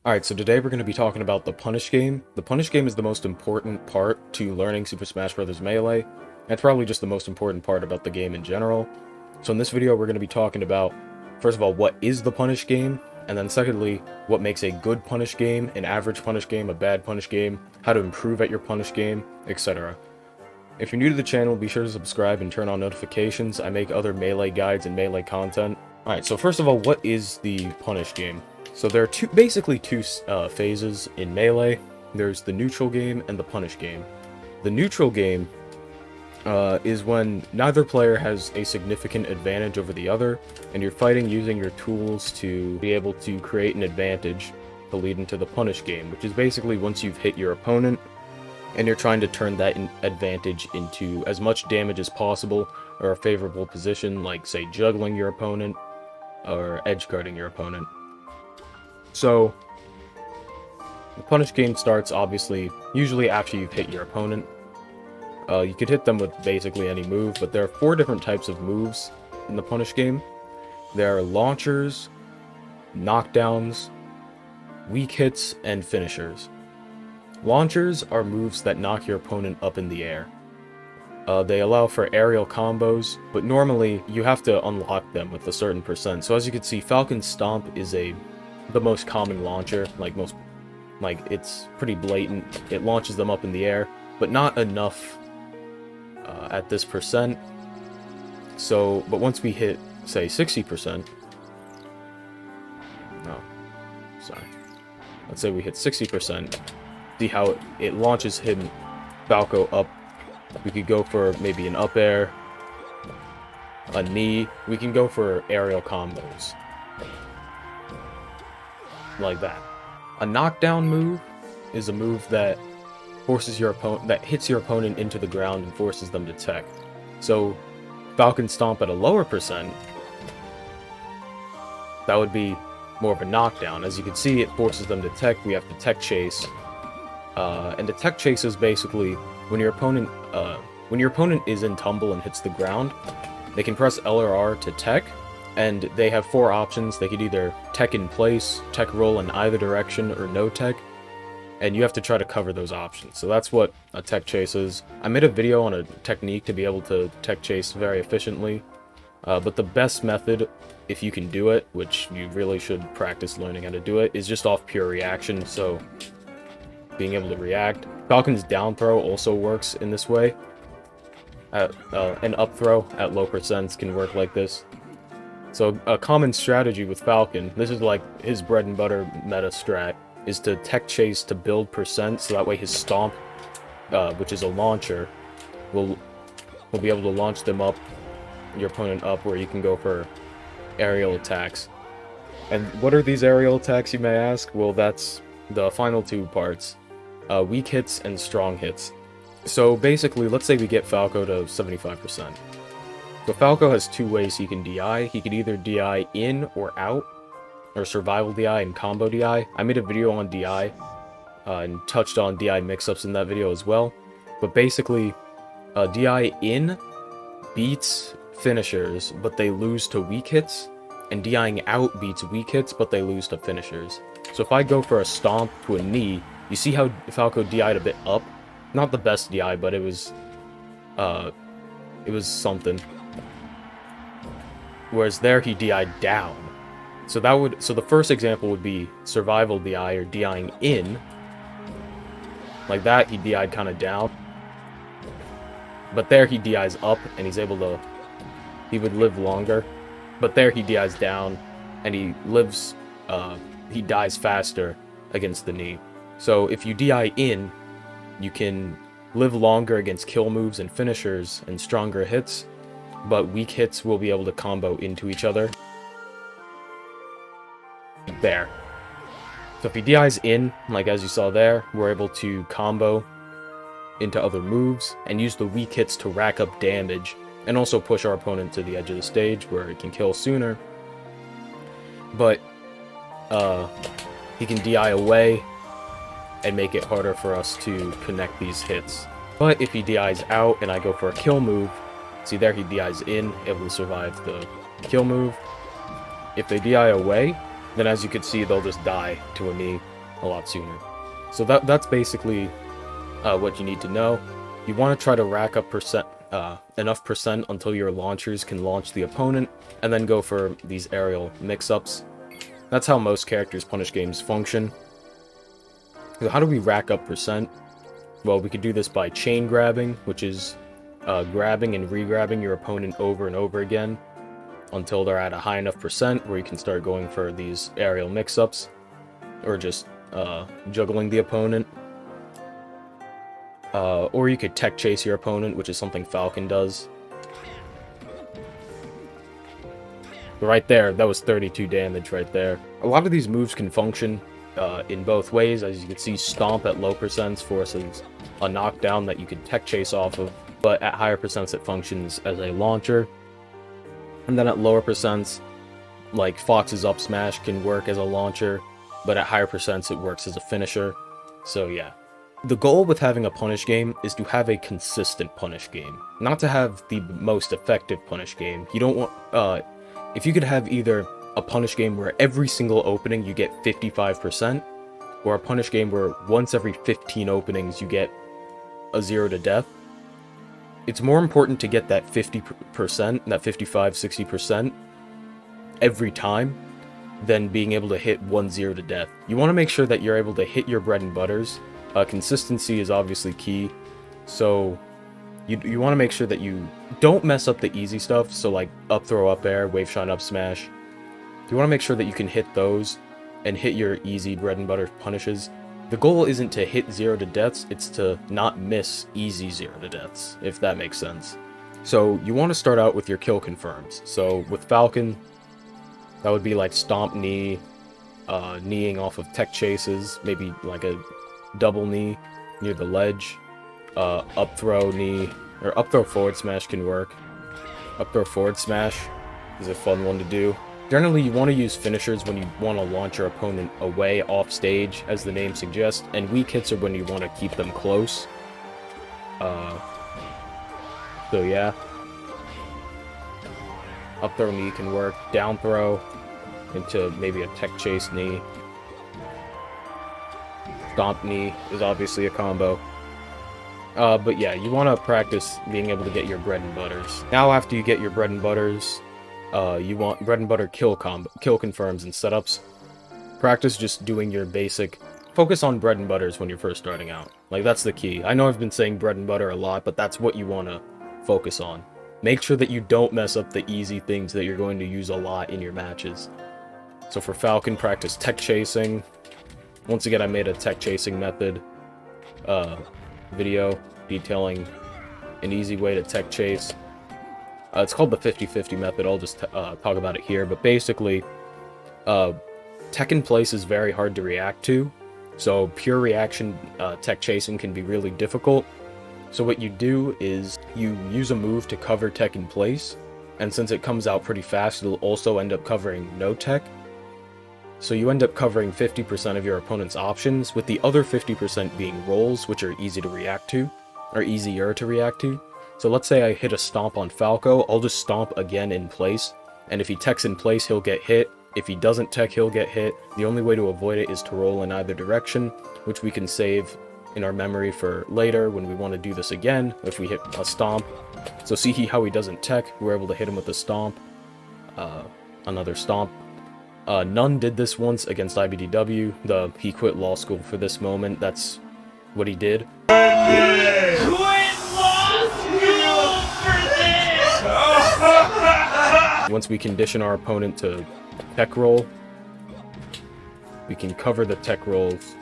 Alright, so today we're going to be talking about the punish game. The punish game is the most important part to learning Super Smash Bros. Melee. And it's probably just the most important part about the game in general. So in this video, we're going to be talking about, first of all, what is the punish game? And then secondly, what makes a good punish game, an average punish game, a bad punish game, how to improve at your punish game, etc. If you're new to the channel, be sure to subscribe and turn on notifications. I make other Melee guides and Melee content. Alright, so first of all, what is the punish game? So there are basically two phases in Melee. There's the neutral game and the punish game. The neutral game is when neither player has a significant advantage over the other, and you're fighting using your tools to be able to create an advantage to lead into the punish game, which is basically once you've hit your opponent, and you're trying to turn that advantage into as much damage as possible, or a favorable position, like, say, juggling your opponent, or edge guarding your opponent. So, the punish game starts, obviously, usually after you've hit your opponent. You could hit them with basically any move, but there are 4 different types of moves in the punish game. There are launchers, knockdowns, weak hits, and finishers. Launchers are moves that knock your opponent up in the air. They allow for aerial combos, but normally you have to unlock them with a certain percent. So as you can see, Falcon Stomp is the most common launcher, it's pretty blatant. It launches them up in the air, but not enough at this percent. So, but once we hit, say, 60%, let's say we hit 60%, see how it launches Falco up. We could go for maybe an up air, a knee. We can go for aerial combos. Like that. A knockdown move is a move that forces your opponent, that hits your opponent into the ground and forces them to tech. So, Falcon Stomp at a lower percent, that would be more of a knockdown. As you can see, it forces them to tech. We have to tech chase, and the tech chase is basically when your opponent is in tumble and hits the ground, they can press L or R to tech. And they have 4 options. They could either tech in place, tech roll in either direction, or no tech. And you have to try to cover those options. So that's what a tech chase is. I made a video on a technique to be able to tech chase very efficiently. But the best method, if you can do it, which you really should practice learning how to do it, is just off pure reaction. So being able to react. Falcon's down throw also works in this way. An up throw at low percents can work like this. So a common strategy with Falcon, this is like his bread and butter meta strat, is to tech chase to build percent, so that way his stomp, which is a launcher, will be able to launch them up, your opponent up, where you can go for aerial attacks. And what are these aerial attacks, you may ask? Well, that's the final 2 parts, weak hits and strong hits. So basically, let's say we get Falco to 75%. So Falco has 2 ways he can DI. He could either DI in or out, or survival DI and combo DI. I made a video on DI, and touched on DI mix-ups in that video as well. But basically, DI in beats finishers, but they lose to weak hits, and DIing out beats weak hits, but they lose to finishers. So if I go for a stomp to a knee, you see how Falco DI'd a bit up? Not the best DI, but it was something. Whereas there he DI'd down. So the first example would be survival DI or DIing in. Like that, he DI'd kind of down. But there he DI's up and he would live longer. But there he DI's down and he dies faster against the knee. So if you DI in, you can live longer against kill moves and finishers and stronger hits. But weak hits will be able to combo into each other. There. So if he DI's in, like as you saw there, we're able to combo into other moves and use the weak hits to rack up damage and also push our opponent to the edge of the stage where he can kill sooner. But he can DI away and make it harder for us to connect these hits. But if he DI's out and I go for a kill move, see there he DI's in, able to survive the kill move. If they DI away, then as you can see, they'll just die to a knee a lot sooner. So that's basically what you need to know. You want to try to rack up enough percent until your launchers can launch the opponent, and then go for these aerial mix-ups. That's how most characters punish games function. So how do we rack up percent? Well, we could do this by chain grabbing, which is grabbing and re-grabbing your opponent over and over again until they're at a high enough percent where you can start going for these aerial mix-ups, or just juggling the opponent. Or you could tech chase your opponent, which is something Falcon does. But right there, that was 32 damage right there. A lot of these moves can function in both ways. As you can see, Stomp at low percents forces a knockdown that you can tech chase off of, but at higher percents it functions as a launcher. And then at lower percents, like Fox's up smash can work as a launcher, but at higher percents it works as a finisher. So yeah. The goal with having a punish game is to have a consistent punish game, not to have the most effective punish game. You don't want, if you could have either a punish game where every single opening you get 55%, or a punish game where once every 15 openings you get a 0 to death, it's more important to get that 50%, that 55-60% every time, than being able to hit 1-0 to death. You want to make sure that you're able to hit your bread and butters. Consistency is obviously key, so you want to make sure that you don't mess up the easy stuff, so like up throw, up air, wave shine, up smash. You want to make sure that you can hit those and hit your easy bread and butter punishes. The goal isn't to hit 0 to deaths, it's to not miss easy 0 to deaths, if that makes sense. So you want to start out with your kill confirms. So with Falcon, that would be like stomp knee, kneeing off of tech chases, maybe like a double knee near the ledge, up throw knee, or up throw forward smash can work. Up throw forward smash is a fun one to do. Generally, you want to use finishers when you want to launch your opponent away off stage, as the name suggests, and weak hits are when you want to keep them close. So yeah. Up throw knee can work. Down throw into maybe a tech chase knee. Stomp knee is obviously a combo. But yeah, you want to practice being able to get your bread and butters. Now after you get your bread and butters, you want bread and butter kill confirms and setups. Practice just doing your basic. Focus on bread and butters when you're first starting out. Like, that's the key. I know I've been saying bread and butter a lot, but that's what you want to focus on. Make sure that you don't mess up the easy things that you're going to use a lot in your matches. So for Falcon, practice tech chasing. Once again, I made a tech chasing method video detailing an easy way to tech chase. It's called the 50-50 method. I'll just talk about it here. But basically, tech in place is very hard to react to. So pure reaction tech chasing can be really difficult. So what you do is you use a move to cover tech in place. And since it comes out pretty fast, it'll also end up covering no tech. So you end up covering 50% of your opponent's options, with the other 50% being rolls, which are easy to react to, or easier to react to. So let's say I hit a stomp on Falco, I'll just stomp again in place, and if he techs in place, he'll get hit. If he doesn't tech, he'll get hit. The only way to avoid it is to roll in either direction, which we can save in our memory for later when we want to do this again, if we hit a stomp. So see how he doesn't tech, we're able to hit him with a stomp, another stomp. Nunn did this once against IBDW. He quit law school for this moment. That's what he did. Once we condition our opponent to tech roll, we can cover the tech rolls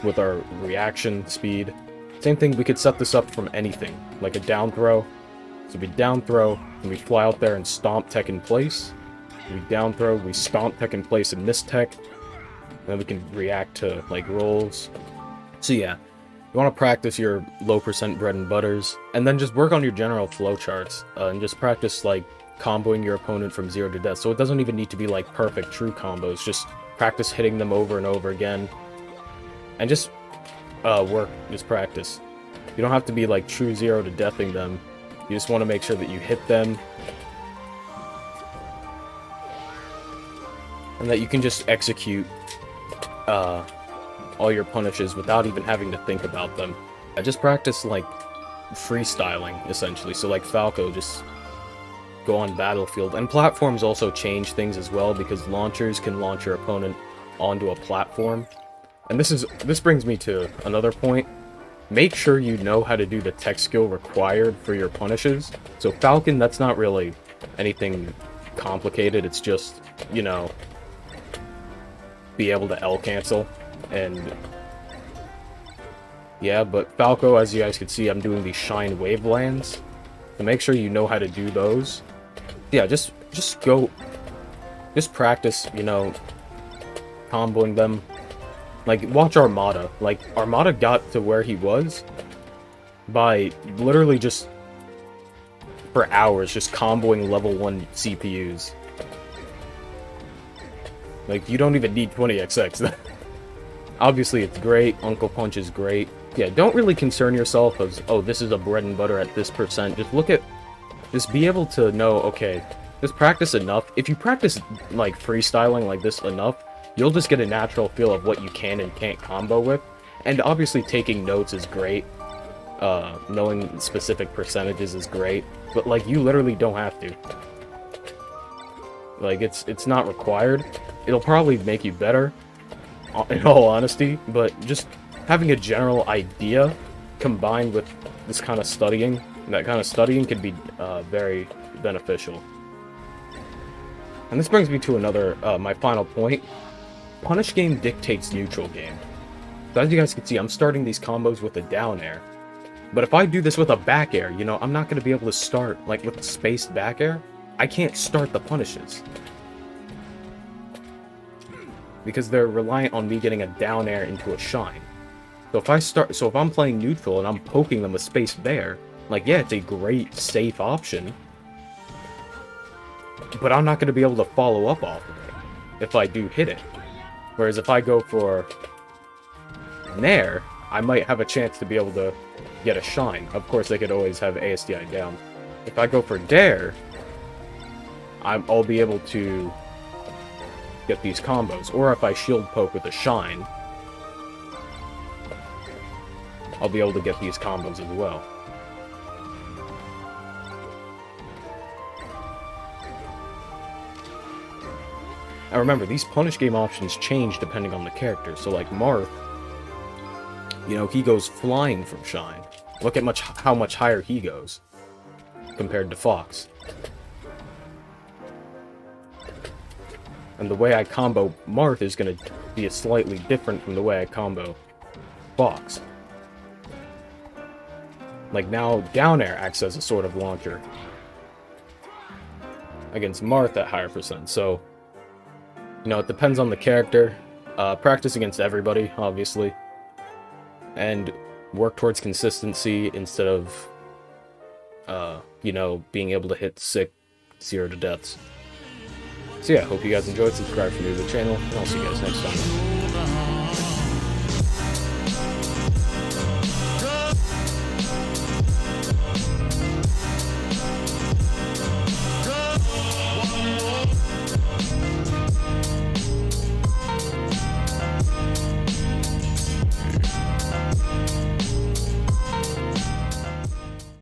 with our reaction speed. Same thing, we could set this up from anything, like a down throw. So we down throw, and we fly out there and stomp tech in place. We down throw, we stomp tech in place and miss tech. And then we can react to like rolls. So yeah, you want to practice your low percent bread and butters, and then just work on your general flowcharts, and just practice like comboing your opponent from 0 to death. So it doesn't even need to be like perfect true combos, just practice hitting them over and over again. And just just practice. You don't have to be like true 0 to deathing them. You just want to make sure that you hit them. and that you can just execute all your punishes without even having to think about them. I just practice like freestyling essentially. So like Falco, just go on battlefield, and platforms also change things as well, because launchers can launch your opponent onto a platform. And this brings me to another point. Make sure you know how to do the tech skill required for your punishes. So Falcon, that's not really anything complicated. It's just, you know, be able to L cancel. And yeah, but Falco, as you guys can see, I'm doing these Shine Wavelands. So make sure you know how to do those. Yeah, just practice, you know, comboing them. Like, watch Armada. Like, Armada got to where he was by literally just, for hours, just comboing level 1 CPUs. Like, you don't even need 20XX. Obviously, it's great. Uncle Punch is great. Yeah, don't really concern yourself as, oh, this is a bread and butter at this percent. Just be able to know, okay, just practice enough. If you practice, like, freestyling like this enough, you'll just get a natural feel of what you can and can't combo with. And obviously taking notes is great. Knowing specific percentages is great. But, like, you literally don't have to. Like, it's not required. It'll probably make you better, in all honesty. But just having a general idea combined with this kind of studying, that kind of studying can be very beneficial. And this brings me to another, my final point. Punish game dictates neutral game. So as you guys can see, I'm starting these combos with a down air. But if I do this with a back air, you know, I'm not going to be able to start, like, with a spaced back air. I can't start the punishes. Because they're reliant on me getting a down air into a shine. So if I'm playing neutral and I'm poking them with spaced bair, like, yeah, it's a great, safe option. But I'm not going to be able to follow up off of it if I do hit it. Whereas if I go for Nair, I might have a chance to be able to get a shine. Of course, they could always have ASDI down. If I go for Dare, I'll be able to get these combos. Or if I shield poke with a shine, I'll be able to get these combos as well. And remember, these punish game options change depending on the character. So like Marth, you know, he goes flying from Shine. Look at how much higher he goes compared to Fox. And the way I combo Marth is going to be slightly different from the way I combo Fox. Like now, down air acts as a sort of launcher against Marth at higher percent. So, you know, it depends on the character. Practice against everybody, obviously. And work towards consistency instead of, you know, being able to hit sick 0 to deaths. So yeah, hope you guys enjoyed. Subscribe if you're new to the channel, and I'll see you guys next time.